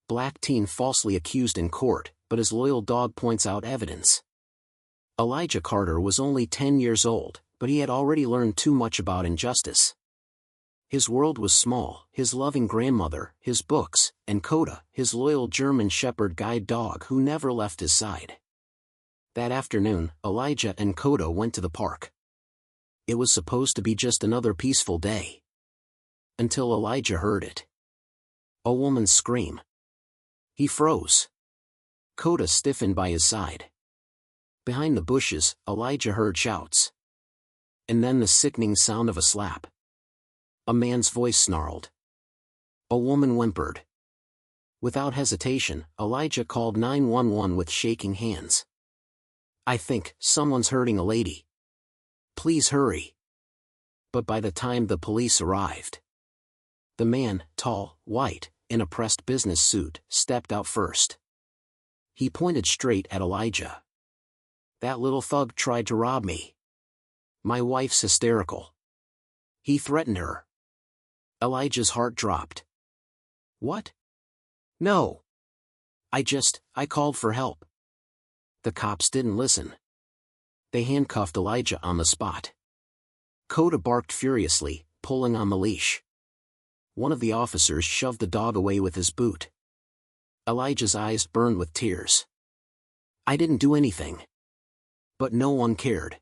Black teen falsely accused in court, but his loyal dog points out evidence. Elijah Carter was only 10 years old, but he had already learned too much about injustice. His world was small: his loving grandmother, his books, and Coda, his loyal German Shepherd guide dog who never left his side. That afternoon, Elijah and Coda went to the park. It was supposed to be just another peaceful day. Until Elijah heard it. A woman's scream. He froze. Coda stiffened by his side. Behind the bushes, Elijah heard shouts. And then the sickening sound of a slap. A man's voice snarled. A woman whimpered. Without hesitation, Elijah called 911 with shaking hands. "I think someone's hurting a lady. Please hurry." But by the time the police arrived, the man, tall, white, in a pressed business suit, stepped out first. He pointed straight at Elijah. "That little thug tried to rob me. My wife's hysterical. He threatened her." Elijah's heart dropped. "What? No. I called for help." The cops didn't listen. They handcuffed Elijah on the spot. Coda barked furiously, pulling on the leash. One of the officers shoved the dog away with his boot. Elijah's eyes burned with tears. "I didn't do anything." But no one cared.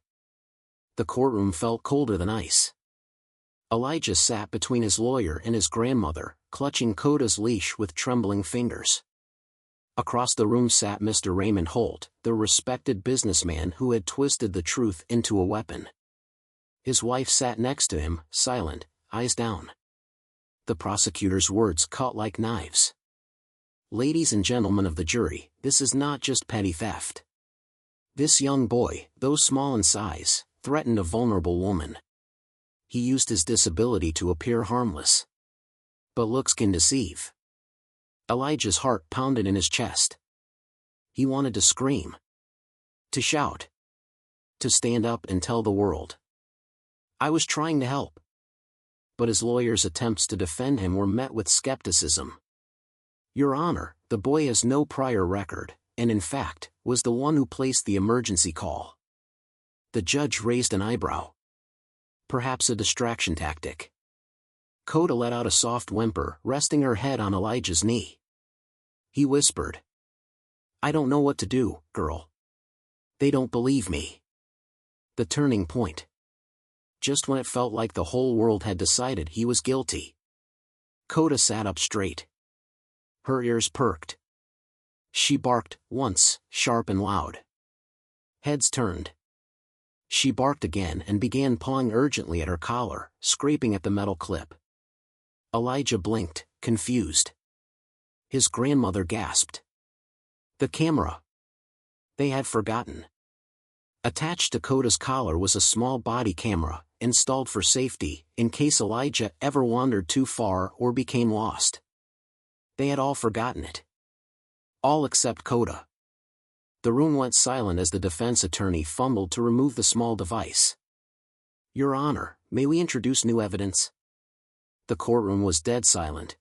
The courtroom felt colder than ice. Elijah sat between his lawyer and his grandmother, clutching Coda's leash with trembling fingers. Across the room sat Mr. Raymond Holt, the respected businessman who had twisted the truth into a weapon. His wife sat next to him, silent, eyes down. The prosecutor's words cut like knives. "Ladies and gentlemen of the jury, this is not just petty theft. This young boy, though small in size, threatened a vulnerable woman. He used his disability to appear harmless. But looks can deceive." Elijah's heart pounded in his chest. He wanted to scream. To shout. To stand up and tell the world. "I was trying to help." But his lawyer's attempts to defend him were met with skepticism. "Your Honor, the boy has no prior record, and in fact, was the one who placed the emergency call." The judge raised an eyebrow. Perhaps a distraction tactic. Coda let out a soft whimper, resting her head on Elijah's knee. He whispered, "I don't know what to do, girl. They don't believe me." The turning point. Just when it felt like the whole world had decided he was guilty. Coda sat up straight. Her ears perked. She barked, once, sharp and loud. Heads turned. She barked again and began pawing urgently at her collar, scraping at the metal clip. Elijah blinked, confused. His grandmother gasped. The camera. They had forgotten. Attached to Coda's collar was a small body camera, installed for safety, in case Elijah ever wandered too far or became lost. They had all forgotten it. All except Coda. The room went silent as the defense attorney fumbled to remove the small device. "Your Honor, may we introduce new evidence?" The courtroom was dead silent.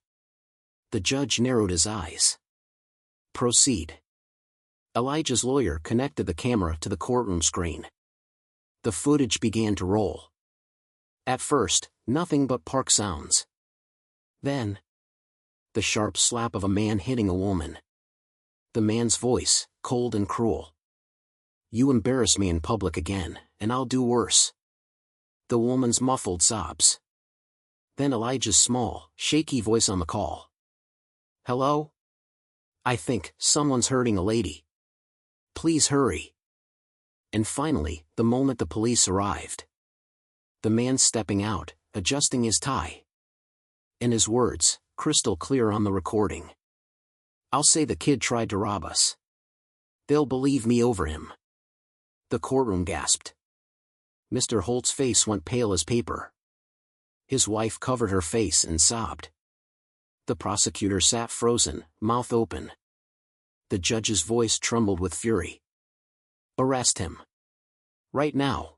The judge narrowed his eyes. "Proceed." Elijah's lawyer connected the camera to the courtroom screen. The footage began to roll. At first, nothing but park sounds. Then, the sharp slap of a man hitting a woman. The man's voice, cold and cruel. "You embarrass me in public again, and I'll do worse." The woman's muffled sobs. Then Elijah's small, shaky voice on the call. "Hello? I think someone's hurting a lady. Please hurry." And finally, the moment the police arrived. The man stepping out, adjusting his tie. And his words, crystal clear on the recording. "I'll say the kid tried to rob us. They'll believe me over him." The courtroom gasped. Mr. Holt's face went pale as paper. His wife covered her face and sobbed. The prosecutor sat frozen, mouth open. The judge's voice trembled with fury. "Arrest him. Right now."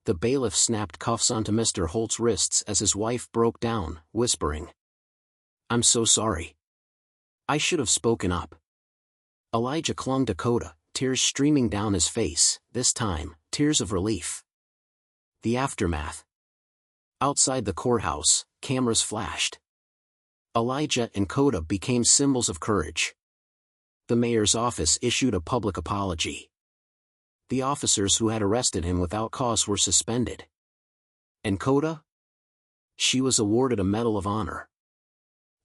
The bailiff snapped cuffs onto Mr. Holt's wrists as his wife broke down, whispering, "I'm so sorry. I should have spoken up. Elijah clung to Coda, tears streaming down his face, this time, tears of relief. The aftermath. Outside the courthouse, cameras flashed. Elijah and Coda became symbols of courage. The mayor's office issued a public apology. The officers who had arrested him without cause were suspended. And Coda? She was awarded a Medal of Honor.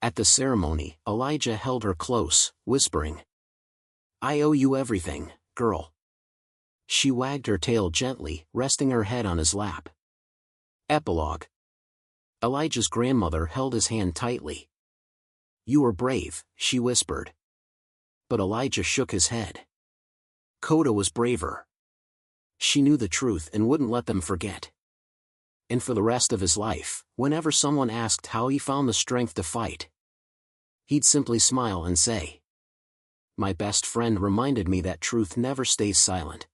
At the ceremony, Elijah held her close, whispering, "I owe you everything, girl." She wagged her tail gently, resting her head on his lap. Epilogue. Elijah's grandmother held his hand tightly. "You were brave," she whispered. But Elijah shook his head. Coda was braver. She knew the truth and wouldn't let them forget. And for the rest of his life, whenever someone asked how he found the strength to fight, he'd simply smile and say, "My best friend reminded me that truth never stays silent."